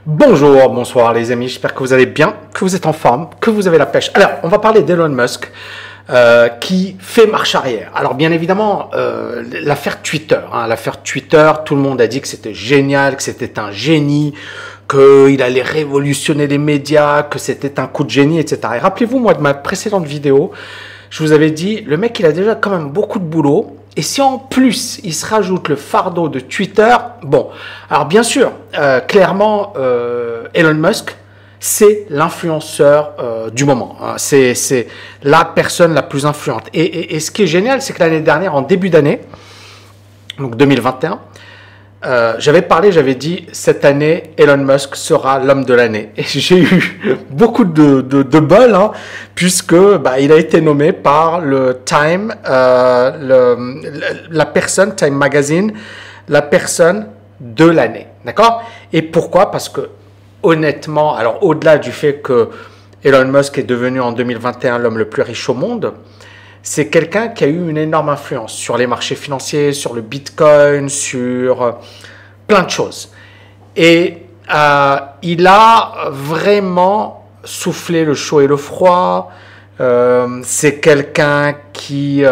Bonjour, bonsoir les amis, j'espère que vous allez bien, que vous êtes en forme, que vous avez la pêche. Alors, on va parler d'Elon Musk qui fait marche arrière. Alors, bien évidemment, l'affaire Twitter, l'affaire Twitter, tout le monde a dit que c'était génial, que c'était un génie, qu'il allait révolutionner les médias, que c'était un coup de génie, etc. Et rappelez-vous, moi, de ma précédente vidéo, je vous avais dit, le mec, il a déjà quand même beaucoup de boulot. Et si en plus, il se rajoute le fardeau de Twitter, bon, alors bien sûr, clairement, Elon Musk, c'est l'influenceur du moment. Hein. C'est la personne la plus influente. Et ce qui est génial, c'est que l'année dernière, en début d'année, donc 2021, j'avais dit, cette année, Elon Musk sera l'homme de l'année. Et j'ai eu beaucoup de bol, hein, puisque il a été nommé par le Time, la personne, Time Magazine, la personne de l'année. D'accord? Et pourquoi? Parce que, honnêtement, alors au-delà du fait que Elon Musk est devenu en 2021 l'homme le plus riche au monde, c'est quelqu'un qui a eu une énorme influence sur les marchés financiers, sur le Bitcoin, sur plein de choses. Et il a vraiment soufflé le chaud et le froid. C'est quelqu'un qui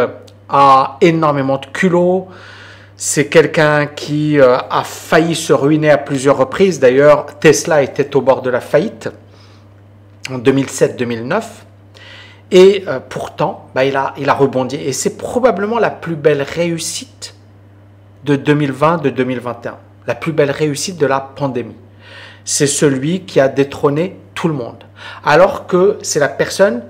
a énormément de culot. C'est quelqu'un qui a failli se ruiner à plusieurs reprises. D'ailleurs, Tesla était au bord de la faillite en 2007-2009. Et pourtant, il a rebondi. Et c'est probablement la plus belle réussite de 2020, de 2021. La plus belle réussite de la pandémie. C'est celui qui a détrôné tout le monde. Alors que c'est la personne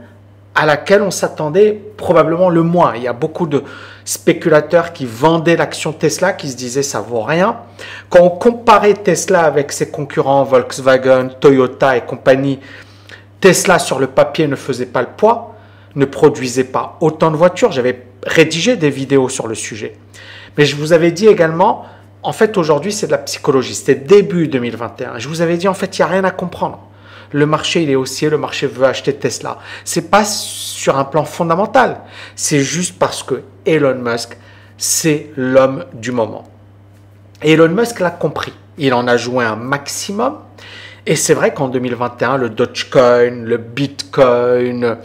à laquelle on s'attendait probablement le moins. Il y a beaucoup de spéculateurs qui vendaient l'action Tesla, qui se disaient ça vaut rien. Quand on comparait Tesla avec ses concurrents Volkswagen, Toyota et compagnie, Tesla sur le papier ne faisait pas le poids, ne produisait pas autant de voitures. J'avais rédigé des vidéos sur le sujet. Mais je vous avais dit également, en fait aujourd'hui c'est de la psychologie, c'était début 2021. Je vous avais dit en fait il n'y a rien à comprendre. Le marché il est haussier, le marché veut acheter Tesla. C'est pas sur un plan fondamental, c'est juste parce que Elon Musk c'est l'homme du moment. Et Elon Musk l'a compris, il en a joué un maximum. Et c'est vrai qu'en 2021, le Dogecoin, le Bitcoin,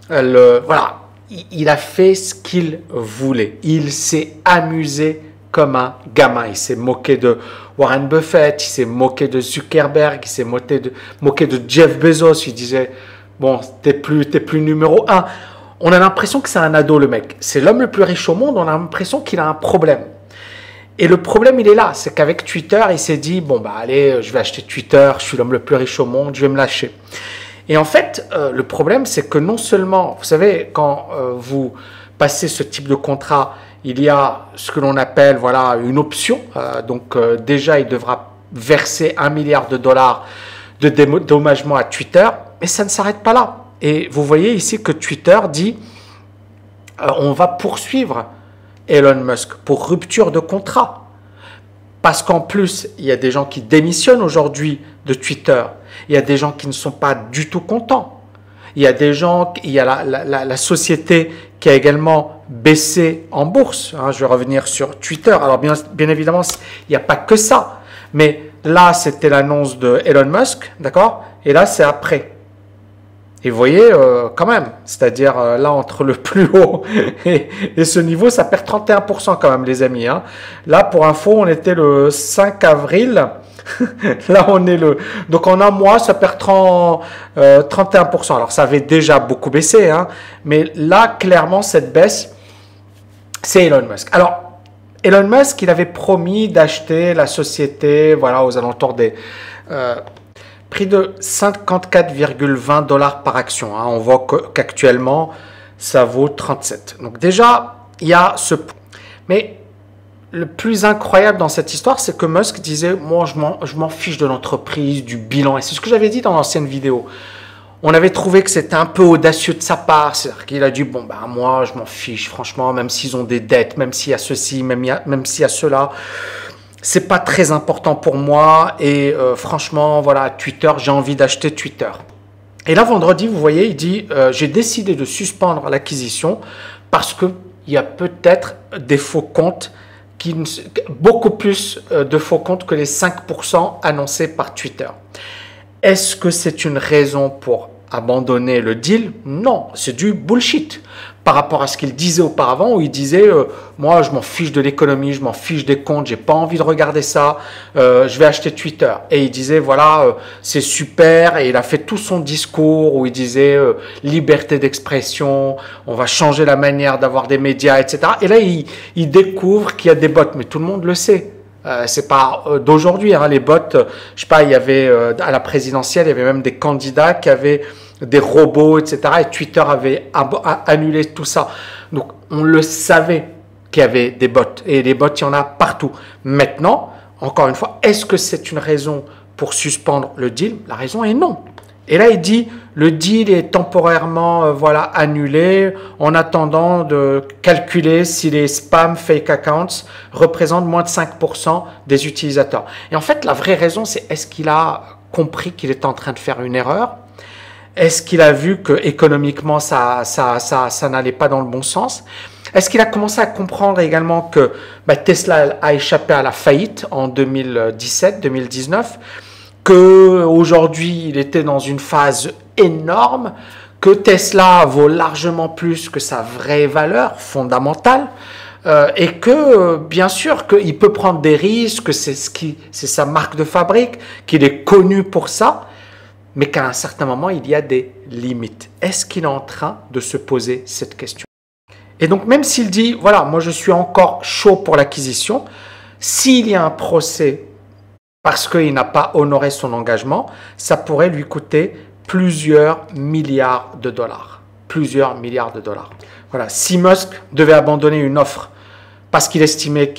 voilà, il a fait ce qu'il voulait. Il s'est amusé comme un gamin. Il s'est moqué de Warren Buffett, il s'est moqué de Zuckerberg, il s'est moqué de Jeff Bezos. Il disait, bon, t'es plus numéro un. On a l'impression que c'est un ado, le mec. C'est l'homme le plus riche au monde, on a l'impression qu'il a un problème. Et le problème, il est là, c'est qu'avec Twitter, il s'est dit, bon, allez, je vais acheter Twitter, je suis l'homme le plus riche au monde, je vais me lâcher. Et en fait, le problème, c'est que non seulement, vous savez, quand vous passez ce type de contrat, il y a ce que l'on appelle, voilà, une option. Donc, déjà, il devra verser $1 milliard de dédommagement à Twitter, mais ça ne s'arrête pas là. Et vous voyez ici que Twitter dit, on va poursuivre Elon Musk pour rupture de contrat. Parce qu'en plus, il y a des gens qui démissionnent aujourd'hui de Twitter. Il y a des gens qui ne sont pas du tout contents. Il y a des gens, il y a la société qui a également baissé en bourse. Je vais revenir sur Twitter. Alors bien évidemment, il n'y a pas que ça. Mais là, c'était l'annonce de Elon Musk, d'accord? Et là, c'est après. Et vous voyez, quand même, c'est-à-dire là, entre le plus haut et ce niveau, ça perd 31% quand même, les amis. Hein. Là, pour info, on était le 5 avril. Là, on est le... Donc, en un mois, ça perd 31%. Alors, ça avait déjà beaucoup baissé. Hein, mais là, clairement, cette baisse, c'est Elon Musk. Alors, Elon Musk, il avait promis d'acheter la société, voilà, aux alentours des... prix de 54,20 $ par action. Hein. On voit qu'actuellement, ça vaut 37. Donc déjà, il y a ce... Mais le plus incroyable dans cette histoire, c'est que Musk disait, moi, je m'en fiche de l'entreprise, du bilan. Et c'est ce que j'avais dit dans l'ancienne vidéo. On avait trouvé que c'était un peu audacieux de sa part. C'est-à-dire qu'il a dit, bon, moi, je m'en fiche, franchement, même s'ils ont des dettes, même s'il y a ceci, même s'il y a cela. C'est pas très important pour moi et franchement, voilà, Twitter, j'ai envie d'acheter Twitter. Et là, vendredi, vous voyez, il dit, j'ai décidé de suspendre l'acquisition parce qu'il y a peut-être des faux comptes beaucoup plus de faux comptes que les 5% annoncés par Twitter. Est-ce que c'est une raison pour abandonner le deal? Non, c'est du bullshit par rapport à ce qu'il disait auparavant, où il disait moi je m'en fiche de l'économie, je m'en fiche des comptes, j'ai pas envie de regarder ça, je vais acheter Twitter. Et il disait voilà c'est super, et il a fait tout son discours où il disait liberté d'expression, on va changer la manière d'avoir des médias, etc. Et là il découvre qu'il y a des bots, mais tout le monde le sait. C'est pas d'aujourd'hui, hein, les bots, je sais pas, il y avait à la présidentielle, il y avait même des candidats qui avaient des robots, etc. Et Twitter avait annulé tout ça. Donc, on le savait qu'il y avait des bots. Et les bots, il y en a partout. Maintenant, encore une fois, est-ce que c'est une raison pour suspendre le deal? La raison est non. Et là, il dit, le deal est temporairement annulé en attendant de calculer si les spam fake accounts représentent moins de 5% des utilisateurs. Et en fait, la vraie raison, c'est est-ce qu'il a compris qu'il était en train de faire une erreur? Est-ce qu'il a vu que économiquement ça n'allait pas dans le bon sens? Est-ce qu'il a commencé à comprendre également que Tesla a échappé à la faillite en 2017-2019, qu'aujourd'hui il était dans une phase énorme, que Tesla vaut largement plus que sa vraie valeur fondamentale, et que bien sûr qu'il peut prendre des risques, que c'est sa marque de fabrique, qu'il est connu pour ça, mais qu'à un certain moment, il y a des limites. Est-ce qu'il est en train de se poser cette question? Et donc, même s'il dit, voilà, moi je suis encore chaud pour l'acquisition, s'il y a un procès parce qu'il n'a pas honoré son engagement, ça pourrait lui coûter plusieurs milliards de dollars. Plusieurs milliards de dollars. Voilà, si Musk devait abandonner une offre parce qu'il estimait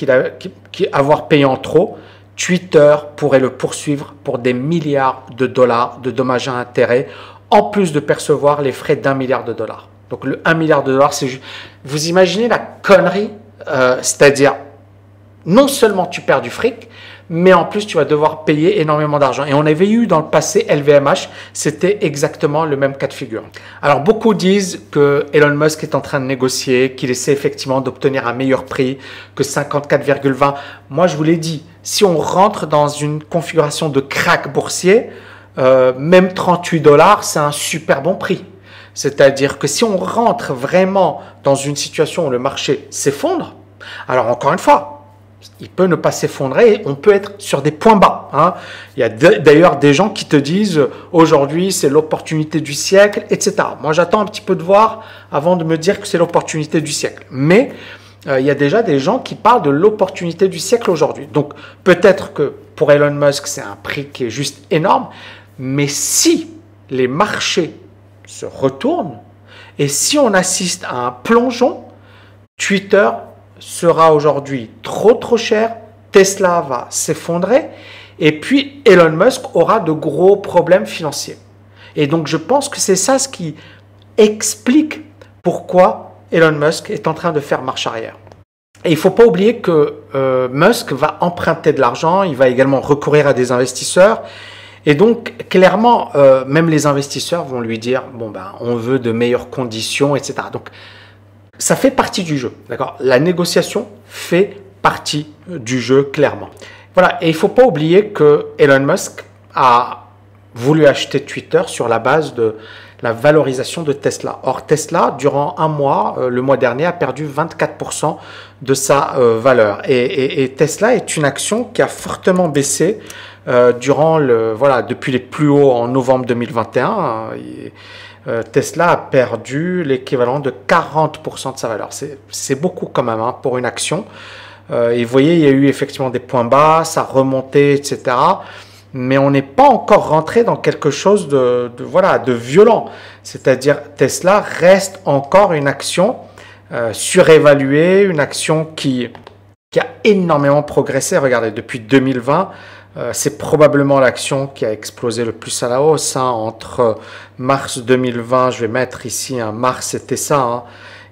avoir payé en trop, Twitter pourrait le poursuivre pour des milliards de dollars de dommages à intérêts, en plus de percevoir les frais d'1 milliard de dollars. Donc le 1 milliard de dollars, c'est juste... Vous imaginez la connerie, c'est-à-dire non seulement tu perds du fric, mais en plus tu vas devoir payer énormément d'argent. Et on avait eu dans le passé LVMH, c'était exactement le même cas de figure. Alors beaucoup disent que Elon Musk est en train de négocier, qu'il essaie effectivement d'obtenir un meilleur prix que 54,20. Moi je vous l'ai dit, si on rentre dans une configuration de crack boursier, même 38 $, c'est un super bon prix. C'est-à-dire que si on rentre vraiment dans une situation où le marché s'effondre, alors encore une fois, il peut ne pas s'effondrer, on peut être sur des points bas. Hein. Il y a d'ailleurs des gens qui te disent aujourd'hui c'est l'opportunité du siècle, etc. Moi j'attends un petit peu de voir avant de me dire que c'est l'opportunité du siècle. Mais il y a déjà des gens qui parlent de l'opportunité du siècle aujourd'hui. Donc peut-être que pour Elon Musk c'est un prix qui est juste énorme, mais si les marchés se retournent et si on assiste à un plongeon, Twitter sera aujourd'hui trop cher, Tesla va s'effondrer et puis Elon Musk aura de gros problèmes financiers. Et donc je pense que c'est ça ce qui explique pourquoi Elon Musk est en train de faire marche arrière. Et il ne faut pas oublier que Musk va emprunter de l'argent, il va également recourir à des investisseurs. Et donc, clairement, même les investisseurs vont lui dire, bon, ben, on veut de meilleures conditions, etc. Donc, ça fait partie du jeu, d'accord? La négociation fait partie du jeu, clairement. Voilà, et il ne faut pas oublier que Elon Musk a voulu acheter Twitter sur la base de la valorisation de Tesla. Or, Tesla, durant un mois, le mois dernier, a perdu 24% de sa valeur. Et Tesla est une action qui a fortement baissé depuis les plus hauts en novembre 2021. Tesla a perdu l'équivalent de 40% de sa valeur. C'est beaucoup quand même hein, pour une action. Et vous voyez, il y a eu effectivement des points bas, ça a remonté, etc. Mais on n'est pas encore rentré dans quelque chose de violent. C'est-à-dire Tesla reste encore une action surévaluée, une action qui a énormément progressé. Regardez, depuis 2020, c'est probablement l'action qui a explosé le plus à la hausse. Hein, entre mars 2020, je vais mettre ici un mars, c'était ça. Hein,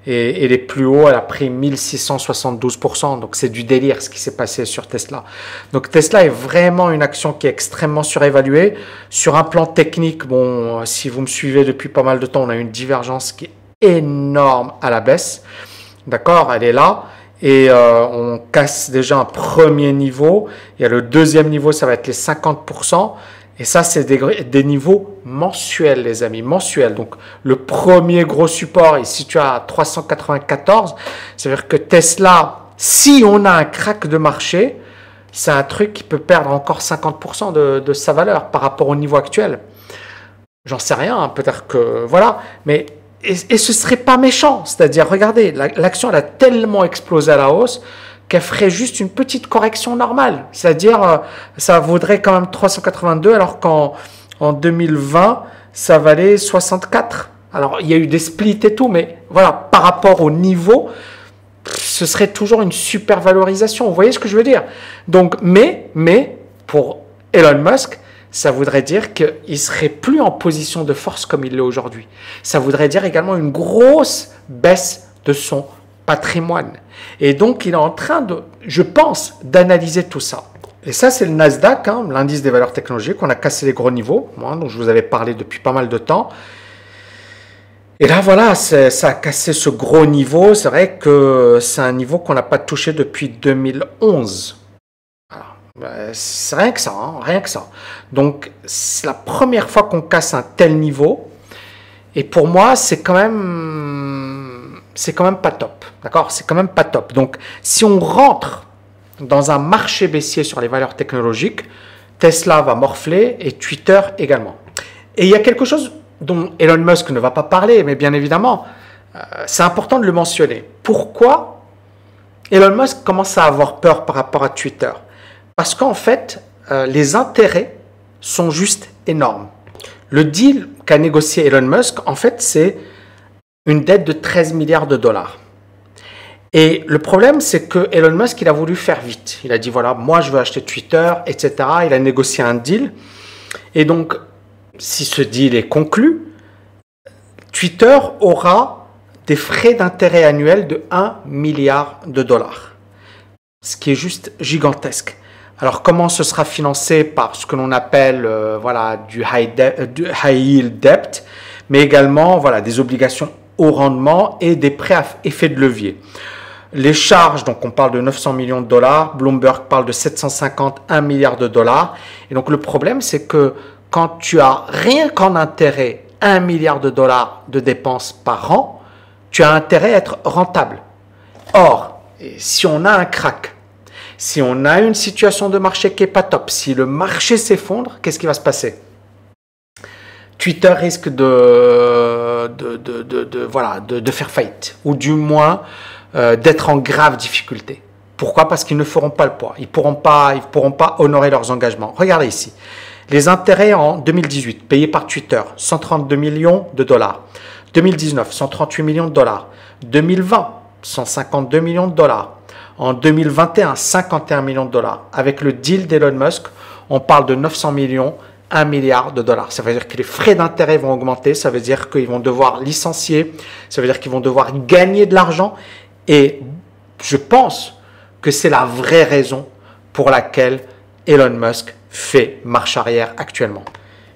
et les plus hauts, elle a pris 1672%. Donc c'est du délire ce qui s'est passé sur Tesla. Donc Tesla est vraiment une action qui est extrêmement surévaluée. Sur un plan technique, bon, si vous me suivez depuis pas mal de temps, on a une divergence qui est énorme à la baisse. D'accord, elle est là. et on casse déjà un premier niveau. Il y a le deuxième niveau, ça va être les 50%. Et ça, c'est des niveaux mensuels, les amis, mensuels. Donc, le premier gros support est situé à 394. C'est-à-dire que Tesla, si on a un crack de marché, c'est un truc qui peut perdre encore 50% de sa valeur par rapport au niveau actuel. J'en sais rien, hein, peut-être que voilà, mais et ce serait pas méchant, c'est-à-dire regardez, l'action elle a tellement explosé à la hausse qu'elle ferait juste une petite correction normale, c'est-à-dire ça vaudrait quand même 382 alors qu'en 2020 ça valait 64. Alors il y a eu des splits et tout, mais voilà, par rapport au niveau, ce serait toujours une super valorisation. Vous voyez ce que je veux dire? Donc, mais pour Elon Musk, ça voudrait dire qu'il ne serait plus en position de force comme il l'est aujourd'hui. Ça voudrait dire également une grosse baisse de son patrimoine. Et donc, il est en train de, je pense, d'analyser tout ça. Et ça, c'est le Nasdaq, hein, l'indice des valeurs technologiques. On a cassé les gros niveaux, dont je vous avais parlé depuis pas mal de temps. Et là, voilà, ça a cassé ce gros niveau. C'est vrai que c'est un niveau qu'on n'a pas touché depuis 2011. C'est rien que ça, hein, rien que ça. Donc, c'est la première fois qu'on casse un tel niveau. Et pour moi, c'est quand même pas top. D'accord? C'est quand même pas top. Donc, si on rentre dans un marché baissier sur les valeurs technologiques, Tesla va morfler et Twitter également. Et il y a quelque chose dont Elon Musk ne va pas parler, mais bien évidemment, c'est important de le mentionner. Pourquoi Elon Musk commence à avoir peur par rapport à Twitter? Parce qu'en fait, les intérêts sont juste énormes. Le deal qu'a négocié Elon Musk, en fait, c'est une dette de 13 milliards de dollars. Et le problème, c'est que Elon Musk, il a voulu faire vite. Il a dit, voilà, moi, je veux acheter Twitter, etc. Il a négocié un deal. Et donc, si ce deal est conclu, Twitter aura des frais d'intérêt annuels de 1 milliard de dollars. Ce qui est juste gigantesque. Alors, comment ce sera financé? Par ce que l'on appelle voilà, du high yield debt, mais également voilà, des obligations au rendement et des prêts à effet de levier. Les charges, donc on parle de 900 millions de dollars, Bloomberg parle de 751 milliards de dollars. Et donc le problème, c'est que quand tu as rien qu'en intérêt 1 milliard de dollars de dépenses par an, tu as intérêt à être rentable. Or, si on a un crack, si on a une situation de marché qui n'est pas top, si le marché s'effondre, qu'est-ce qui va se passer? Twitter risque de faire faillite, ou du moins d'être en grave difficulté. Pourquoi? Parce qu'ils ne feront pas le poids. Ils pourront pas honorer leurs engagements. Regardez ici. Les intérêts en 2018 payés par Twitter, 132 millions de dollars. 2019, 138 millions de dollars. 2020, 152 millions de dollars. En 2021, 51 millions de dollars. Avec le deal d'Elon Musk, on parle de 900 millions, 1 milliard de dollars. Ça veut dire que les frais d'intérêt vont augmenter, ça veut dire qu'ils vont devoir licencier, ça veut dire qu'ils vont devoir gagner de l'argent. Et je pense que c'est la vraie raison pour laquelle Elon Musk fait marche arrière actuellement.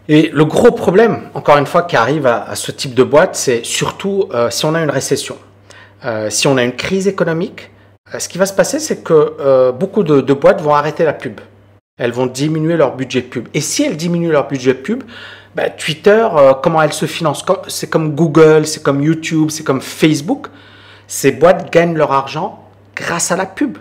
Et le gros problème, encore une fois, qui arrive à ce type de boîte, c'est surtout si on a une récession, si on a une crise économique. Ce qui va se passer, c'est que beaucoup de boîtes vont arrêter la pub. Elles vont diminuer leur budget pub. Et si elles diminuent leur budget pub, Twitter, comment elles se financent? C'est comme Google, c'est comme YouTube, c'est comme Facebook. Ces boîtes gagnent leur argent grâce à la pub.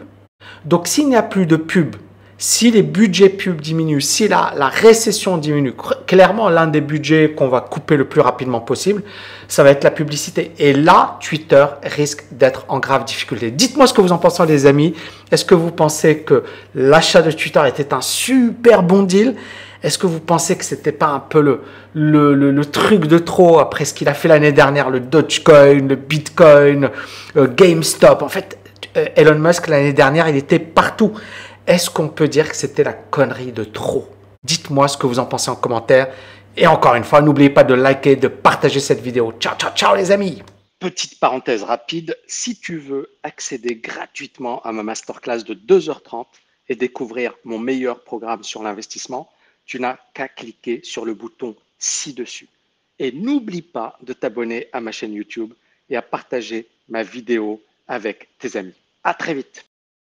Donc, s'il n'y a plus de pub, si les budgets pub diminuent, si la récession diminue, clairement, l'un des budgets qu'on va couper le plus rapidement possible, ça va être la publicité. Et là, Twitter risque d'être en grave difficulté. Dites-moi ce que vous en pensez, les amis. Est-ce que vous pensez que l'achat de Twitter était un super bon deal? Est-ce que vous pensez que c'était pas un peu le truc de trop après ce qu'il a fait l'année dernière, le Dogecoin, le Bitcoin, GameStop? En fait, Elon Musk, l'année dernière, il était partout. Est-ce qu'on peut dire que c'était la connerie de trop? Dites-moi ce que vous en pensez en commentaire. Et encore une fois, n'oubliez pas de liker, de partager cette vidéo. Ciao, ciao, ciao les amis! Petite parenthèse rapide, si tu veux accéder gratuitement à ma masterclass de 2h30 et découvrir mon meilleur programme sur l'investissement, tu n'as qu'à cliquer sur le bouton ci-dessus. Et n'oublie pas de t'abonner à ma chaîne YouTube et à partager ma vidéo avec tes amis. À très vite.